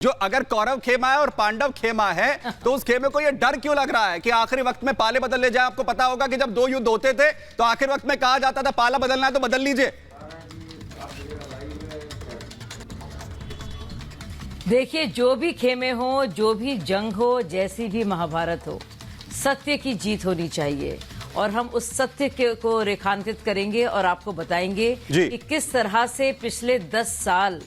जो अगर कौरव खेमा है और पांडव खेमा है तो उस खेमे को ये डर क्यों लग रहा है कि आखिरी वक्त में पाले बदल ले जाए। आपको पता होगा कि जब दो युद्ध होते थे तो आखिर वक्त में कहा जाता था पाला बदलना है तो बदल लीजिए। देखिए, जो भी खेमे हो, जो भी जंग हो, जैसी भी महाभारत हो, सत्य की जीत होनी चाहिए और हम उस सत्य को रेखांकित करेंगे और आपको बताएंगे कि किस तरह से पिछले 10 साल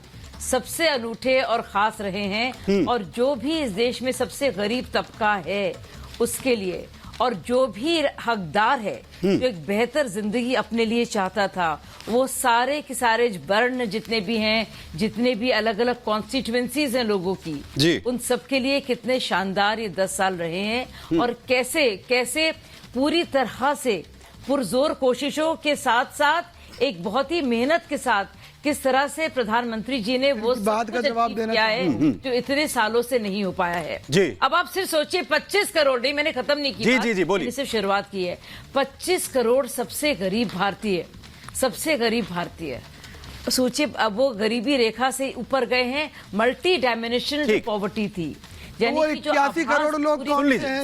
सबसे अनूठे और खास रहे हैं और जो भी इस देश में सबसे गरीब तबका है उसके लिए और जो भी हकदार है जो एक बेहतर जिंदगी अपने लिए चाहता था, वो सारे के सारे वर्ण जितने भी हैं, जितने भी अलग अलग कॉन्स्टिट्यूएंसीज हैं लोगों की, उन सबके लिए कितने शानदार ये 10 साल रहे हैं और कैसे कैसे पूरी तरह से पुरजोर कोशिशों के साथ साथ एक बहुत ही मेहनत के साथ किस तरह से प्रधानमंत्री जी ने वो बात का जवाब देना किया है जो इतने सालों से नहीं हो पाया है। अब आप सिर्फ सोचिए 25 करोड़ नहीं, मैंने खत्म नहीं की जी बोलिए, सिर्फ शुरुआत की है। 25 करोड़ सबसे गरीब भारतीय सोचिए, अब वो गरीबी रेखा से ऊपर गए हैं। मल्टी डायमेंशनल पॉवर्टी थी, यानी कि जो 81 करोड़ लोग सुन लीजिए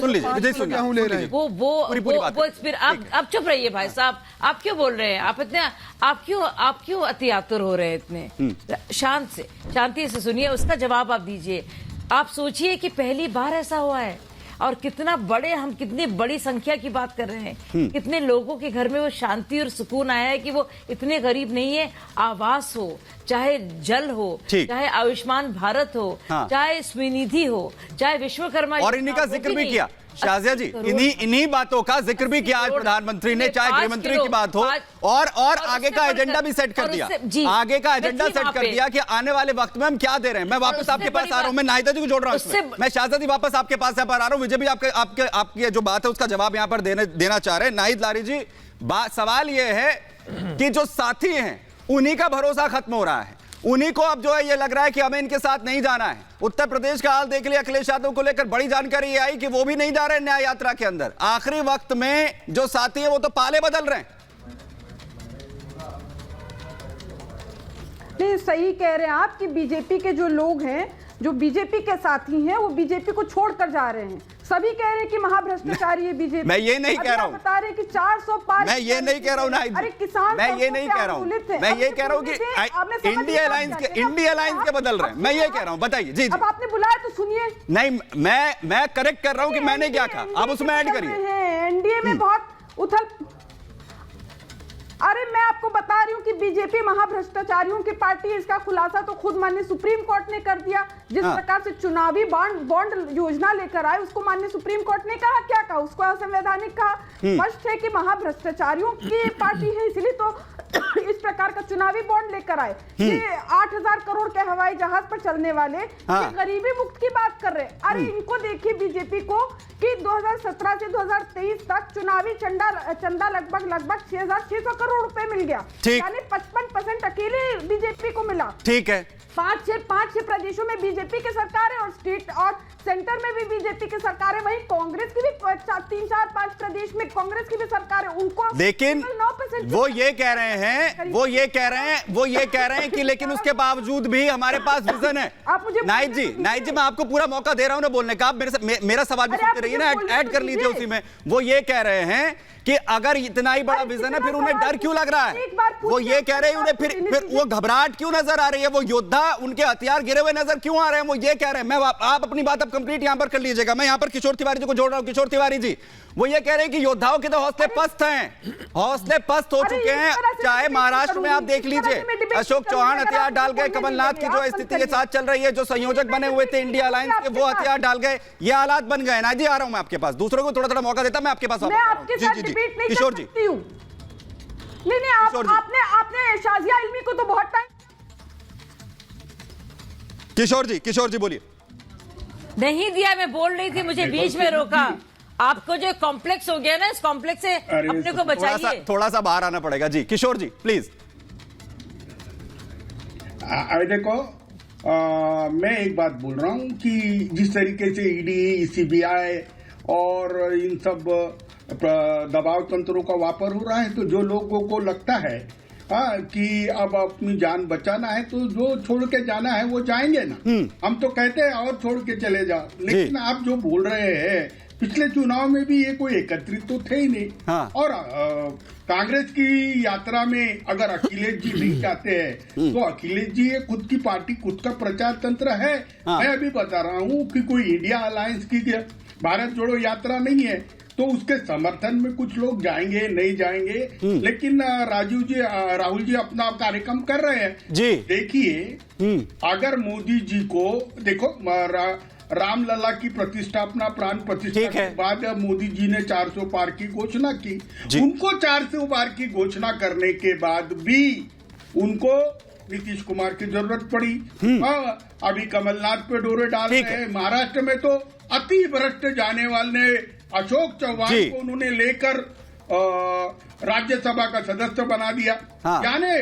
वो आप चुप रहिए भाई साहब, आप क्यों बोल रहे हैं? आप क्यों अति आतुर हो रहे हैं इतने? शांति से सुनिए, उसका जवाब आप दीजिए। आप सोचिए कि पहली बार ऐसा हुआ है और कितनी बड़ी संख्या की बात कर रहे हैं, कितने लोगों के घर में वो शांति और सुकून आया है कि वो इतने गरीब नहीं है। आवास हो, चाहे जल हो, चाहे आयुष्मान भारत हो, चाहे स्वनिधि हो, चाहे विश्वकर्मा, और इन्हीं का जिक्र भी किया शाजिया जी, इन्हीं बातों का जिक्र भी किया आज प्रधानमंत्री ने, चाहे गृह मंत्री की बात हो और आगे का एजेंडा भी सेट कर दिया। आगे का एजेंडा सेट कर दिया कि आने वाले वक्त में हम क्या दे रहे हैं। मैं वापस आपके पास आ रहा हूं, मैं नाहिदा जी को जोड़ रहा हूं, मैं शाजिया जी वापस आपके पास आ रहा हूं। विजय भी आपकी जो बात है उसका जवाब यहां पर देना चाह रहे हैं। नाहिद लारी जी, सवाल यह है कि जो साथी हैं उन्हीं का भरोसा खत्म हो रहा है, उन्हीं को अब जो है ये लग रहा है कि हमें इनके साथ नहीं जाना है। उत्तर प्रदेश का हाल देख लिया, अखिलेश यादव को लेकर बड़ी जानकारी ये आई कि वो भी नहीं जा रहे न्याय यात्रा के अंदर। आखिरी वक्त में जो साथी है वो तो पाले बदल रहे हैं। नहीं, सही कह रहे हैं आप कि बीजेपी के जो लोग हैं, जो बीजेपी के साथी हैं, वो बीजेपी को छोड़कर जा रहे हैं। सभी कह रहे हैं कि महाभ्रष्टाचारी है बीजेपी। मैं ये नहीं कह रहा हूं, बता रहे हैं कि 405, मैं ये नहीं कह रहा हूं, अरे किसान, मैं ये नहीं कह रहा हूं, मैं ये कह रहा हूं कि इंडिया अलायंस के बदल रहे हैं। मैं ये कह रहा हूं, बताइए जी। अब आपने बुलाया तो सुनिए। नहीं, मैं करेक्ट कर रहा हूं कि मैंने क्या कहा, आप उसमें ऐड करिए। एनडीए में बहुत उथल, अरे मैं आपको बता रही हूँ कि बीजेपी महाभ्रष्टाचारियों की पार्टी है। इसका खुलासा तो खुद माननीय सुप्रीम कोर्ट ने कर दिया। जिस प्रकार से चुनावी बॉन्ड योजना लेकर आए, उसको माननीय सुप्रीम कोर्ट ने कहा, क्या कहा, उसको असंवैधानिक कहा। स्पष्ट है कि महाभ्रष्टाचारियों की पार्टी है, इसलिए तो इस प्रकार का चुनावी बॉन्ड लेकर आए। ये 8000 करोड़ के हवाई जहाज पर चलने वाले ये गरीबी मुक्त की बात कर रहे हैं। अरे इनको देखिए बीजेपी को कि 2017 से 2023 तक चुनावी चंदा लगभग 6600 करोड़ रुपए मिल गया, यानी 55% अकेले बीजेपी को मिला। ठीक है, 5-6 प्रदेशों में बीजेपी की सरकार है और स्टेट और सेंटर में भी बीजेपी की सरकार है। वहीं कांग्रेस की भी 3-4-5 प्रदेश में कांग्रेस की भी सरकार है। उनको लेकिन वो ये कह रहे हैं कि लेकिन उसके बावजूद भी हमारे पास विजन है। नाहिद जी, मैं आपको पूरा मौका दे रहा हूं ना बोलने का, आप मेरा सवाल भी सुनते रहिए ना, ऐड कर लीजिए उसी में। वो ये कह रहे हैं कि अगर इतना ही बड़ा विजन है फिर उन्हें डर क्यों लग रहा है? वो ये कह रहे हैं उन्हें फिर वो घबराहट क्यों नजर आ रही है? वो योद्धा, उनके हथियार गिरे हुए नजर क्यों आ रहे हैं? वो ये कह रहे हैं, आप अपनी बात अब कंप्लीट यहां पर कर लीजिएगा। मैं यहां पर किशोर तिवारी जी को जोड़ रहा हूं। किशोर तिवारी जी, वो ये कह रहे हैं कि योद्धाओं के तो हौसले पस्त हैं, हौसले पस्त हो चुके हैं। चाहे महाराष्ट्र में आप देख लीजिए, अशोक चौहान हथियार डाल गए, कमलनाथ की जो स्थिति के साथ चल रही है, जो संयोजक बने हुए थे इंडिया अलायंस के, वो हथियार डाल गए। ये हालात बन गए ना जी। आ रहा हूं मैं आपके पास, दूसरों को थोड़ा मौका देता, मैं आपके पास जी किशोर जी। नहीं, आपने शाजिया इल्मी को तो बहुत टाइम। किशोर जी बोलिए। नहीं दिया, मैं बोल रही थी, मुझे बीच में रोका। आपको जो कॉम्प्लेक्स हो गया ना, इस कॉम्प्लेक्स से अपने को बचाइए। थोड़ा सा बाहर आना पड़ेगा जी। किशोर जी प्लीज। अरे देखो, मैं एक बात बोल रहा हूं कि जिस तरीके से ईडी, सीबीआई और इन सब दबाव तंत्रों का वापर हो रहा है, तो जो लोगों को लगता है हाँ, कि अब अपनी जान बचाना है तो जो छोड़ के जाना है वो जाएंगे ना। हम तो कहते हैं और छोड़ के चले जाओ, लेकिन आप जो बोल रहे हैं पिछले चुनाव में भी ये कोई एकत्रित तो थे ही नहीं। हाँ। और कांग्रेस की यात्रा में अगर अखिलेश जी नहीं जाते हैं तो अखिलेश जी ये खुद की पार्टी, खुद का प्रचार तंत्र है। हाँ। मैं अभी बता रहा हूँ कि कोई इंडिया अलायंस की भारत जोड़ो यात्रा नहीं है, तो उसके समर्थन में कुछ लोग जाएंगे नहीं जाएंगे, लेकिन राहुल जी अपना कार्यक्रम कर रहे हैं जी। देखिए, अगर मोदी जी को देखो, रामलला की प्रतिष्ठापना, प्राण प्रतिष्ठा के बाद मोदी जी ने 400 पार की घोषणा की। उनको 400 पार की घोषणा करने के बाद भी उनको नीतीश कुमार की जरूरत पड़ी। अभी कमलनाथ पे डोरे डाल रहे हैं। महाराष्ट्र में तो अति भ्रष्ट जाने वाले अशोक चौहान को उन्होंने लेकर राज्यसभा का सदस्य बना दिया। यानी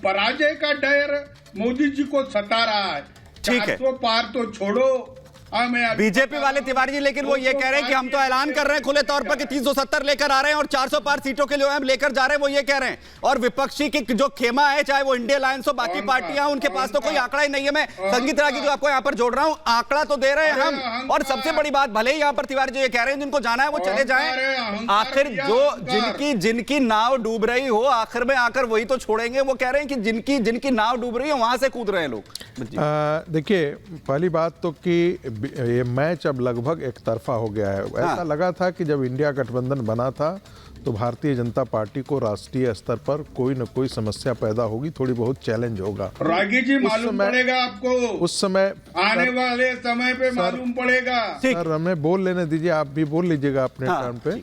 पराजय का डर मोदी जी को सता रहा है। 400 पार तो छोड़ो, बीजेपी वाले तिवारी जी, लेकिन वो ये कह रहे हैं कि हम तो ऐलान कर रहे हैं खुले तौर पर कि 370 लेकर आ रहे हैं और 400 पार सीटों के लिए हम लेकर जा रहे हैं, वो ये कह रहे हैं। और विपक्षी की जो खेमा है, चाहे वो इंडिया अलायंस हो, बाकी पार्टियां, उनके पास तो कोई आंकड़ा ही नहीं है। मैं संगीत रागी जो आपको यहाँ पर जोड़ रहा हूँ, आंकड़ा तो दे रहे हैं हम। और सबसे बड़ी बात, भले ही यहाँ पर तिवारी जी ये कह रहे हैं जिनको जाना है वो चले जाएं, आखिर जो जिनकी नाव डूब रही हो आखिर में आकर वही तो छोड़ेंगे। वो कह रहे हैं कि जिनकी नाव डूब रही है वहां से कूद रहे हैं लोग। देखिए, पहली बात तो कि ये मैच अब लगभग एक तरफा हो गया है। ऐसा लगा था कि जब इंडिया गठबंधन बना था तो भारतीय जनता पार्टी को राष्ट्रीय स्तर पर कोई न कोई समस्या पैदा होगी, थोड़ी बहुत चैलेंज होगा। रागी जी, मालूम पड़ेगा आपको उस समय, आने वाले समय पे मालूम पड़ेगा। सर हमें बोल लेने दीजिए, आप भी बोल लीजिएगा अपने टर्न पे।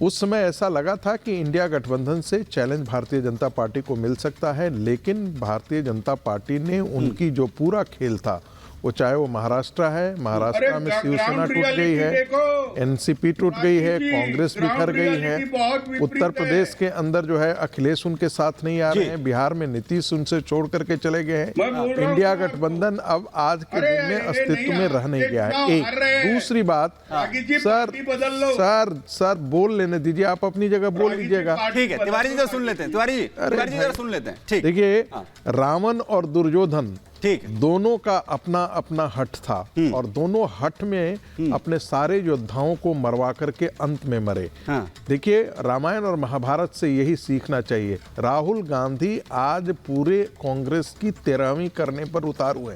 उस समय ऐसा लगा था कि इंडिया गठबंधन से चैलेंज भारतीय जनता पार्टी को मिल सकता है, लेकिन भारतीय जनता पार्टी ने उनकी जो पूरा खेल था, वो चाहे वो महाराष्ट्र है, महाराष्ट्र में शिवसेना टूट गई है, एनसीपी टूट गई है, कांग्रेस बिखर गई है, उत्तर प्रदेश के अंदर जो है अखिलेश उनके साथ नहीं आ रहे हैं, बिहार में नीतीश उनसे छोड़ करके चले गए हैं। इंडिया गठबंधन अब आज के दिन में अस्तित्व में रह नहीं गया है। एक दूसरी बात, सर बोल लेने दीजिए, आप अपनी जगह बोल लीजिएगा। ठीक है, तिवारी जी सुन लेते हैं, तिवारी जी सुन लेते हैं। ठीक, देखिए, रावण और दुर्योधन दोनों का अपना अपना हट था और दोनों हट में अपने सारे योद्धाओं को मरवा करके अंत में मरे। देखिए, रामायण और महाभारत से यही सीखना चाहिए। राहुल गांधी आज पूरे कांग्रेस की 13वीं करने पर उतार हुए।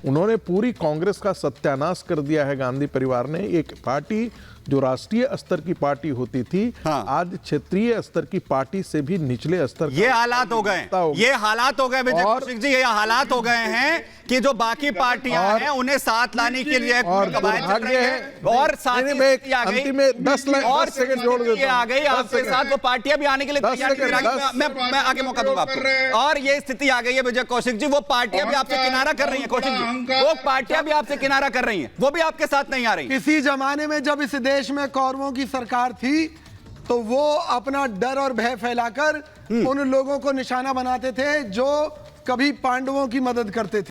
उन्होंने पूरी कांग्रेस का सत्यानाश कर दिया है। गांधी परिवार ने एक पार्टी जो राष्ट्रीय स्तर की पार्टी होती थी, आज क्षेत्रीय स्तर की पार्टी से भी निचले स्तर ये हालात हो गए, ये हालात हो गए विजय कौशिक जी, ये हालात हो गए हैं कि जो बाकी पार्टियां हैं उन्हें साथ लाने के लिए और दुर्भाग्य है, और साथ में अंतिम में 10 सेकंड जोड़ देता हूं, आ गई आपके साथ वो पार्टियां भी आने के लिए तैयार। मैं आगे मौका दूंगा आपको। और ये स्थिति आ गई है विजय कौशिक जी, वो पार्टियां भी आपसे किनारा कर रही है। कौशिक जी, वो पार्टियां भी आपसे किनारा कर रही है, वो भी आपके साथ नहीं आ रही। किसी जमाने में जब इस देश में कौरवों की सरकार थी तो वो अपना डर और भय फैलाकर उन लोगों को निशाना बनाते थे जो कभी पांडवों की मदद करते थे।